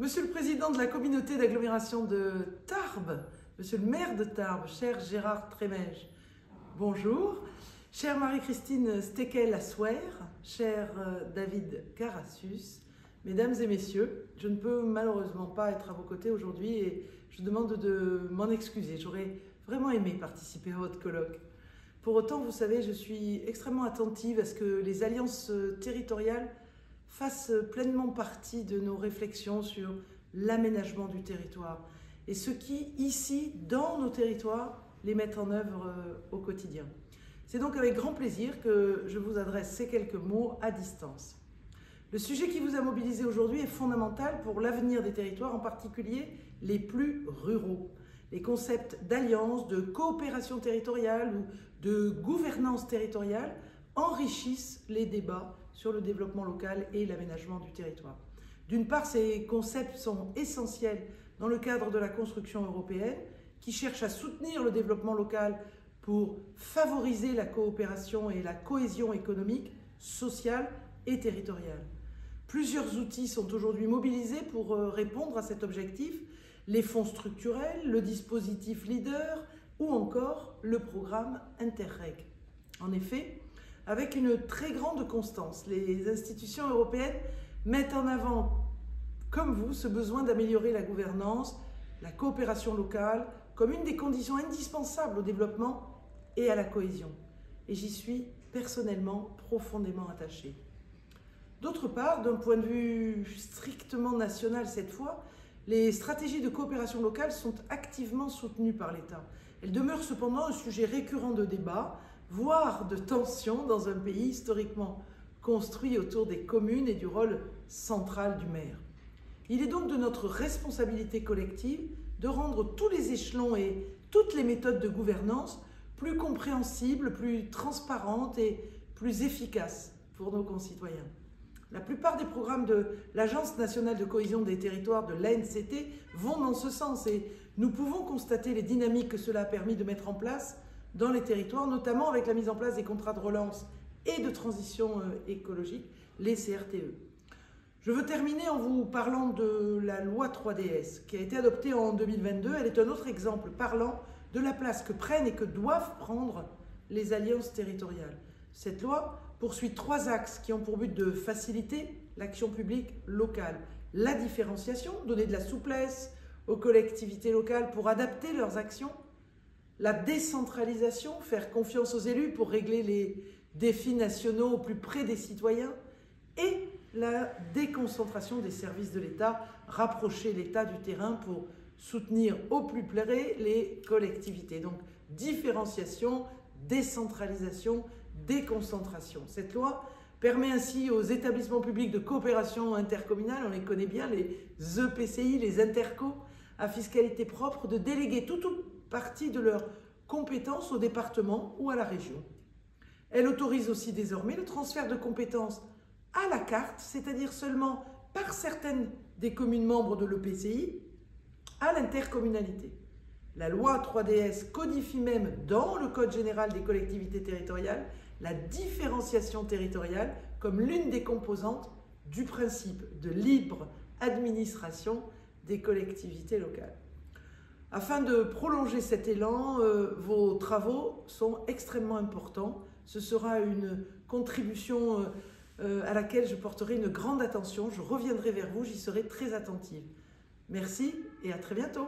Monsieur le Président de la communauté d'agglomération de Tarbes, Monsieur le maire de Tarbes, cher Gérard Trémège, bonjour. Chère Marie-Christine Stekel-Assuer, cher David Carassus, mesdames et messieurs, je ne peux malheureusement pas être à vos côtés aujourd'hui et je demande de m'en excuser. J'aurais vraiment aimé participer à votre colloque. Pour autant, vous savez, je suis extrêmement attentive à ce que les alliances territoriales fassent pleinement partie de nos réflexions sur l'aménagement du territoire et ce qui, ici, dans nos territoires, les mettent en œuvre au quotidien. C'est donc avec grand plaisir que je vous adresse ces quelques mots à distance. Le sujet qui vous a mobilisé aujourd'hui est fondamental pour l'avenir des territoires, en particulier les plus ruraux. Les concepts d'alliance, de coopération territoriale ou de gouvernance territoriale enrichissent les débats sur le développement local et l'aménagement du territoire. D'une part, ces concepts sont essentiels dans le cadre de la construction européenne qui cherche à soutenir le développement local pour favoriser la coopération et la cohésion économique, sociale et territoriale. Plusieurs outils sont aujourd'hui mobilisés pour répondre à cet objectif, les fonds structurels, le dispositif LEADER ou encore le programme Interreg. En effet, avec une très grande constance, les institutions européennes mettent en avant, comme vous, ce besoin d'améliorer la gouvernance, la coopération locale, comme une des conditions indispensables au développement et à la cohésion. Et j'y suis personnellement profondément attachée. D'autre part, d'un point de vue strictement national cette fois, les stratégies de coopération locale sont activement soutenues par l'État. Elles demeurent cependant un sujet récurrent de débat, voire de tension dans un pays historiquement construit autour des communes et du rôle central du maire. Il est donc de notre responsabilité collective de rendre tous les échelons et toutes les méthodes de gouvernance plus compréhensibles, plus transparentes et plus efficaces pour nos concitoyens. La plupart des programmes de l'Agence nationale de cohésion des territoires, de l'ANCT, vont dans ce sens et nous pouvons constater les dynamiques que cela a permis de mettre en place dans les territoires, notamment avec la mise en place des contrats de relance et de transition écologique, les CRTE. Je veux terminer en vous parlant de la loi 3DS qui a été adoptée en 2022. Elle est un autre exemple parlant de la place que prennent et que doivent prendre les alliances territoriales. Cette loi poursuit 3 axes qui ont pour but de faciliter l'action publique locale. La différenciation, donner de la souplesse aux collectivités locales pour adapter leurs actions. La décentralisation, faire confiance aux élus pour régler les défis nationaux au plus près des citoyens. Et la déconcentration des services de l'État, rapprocher l'État du terrain pour soutenir au plus près les collectivités. Donc différenciation, décentralisation, déconcentration. Cette loi permet ainsi aux établissements publics de coopération intercommunale, on les connaît bien, les EPCI, les intercos, à fiscalité propre, de déléguer toute ou partie de leurs compétences au département ou à la région. Elle autorise aussi désormais le transfert de compétences à la carte, c'est-à-dire seulement par certaines des communes membres de l'EPCI, à l'intercommunalité. La loi 3DS codifie même dans le Code général des collectivités territoriales la différenciation territoriale comme l'une des composantes du principe de libre administration des collectivités locales. Afin de prolonger cet élan, vos travaux sont extrêmement importants. Ce sera une contribution à laquelle je porterai une grande attention. Je reviendrai vers vous, j'y serai très attentive. Merci et à très bientôt.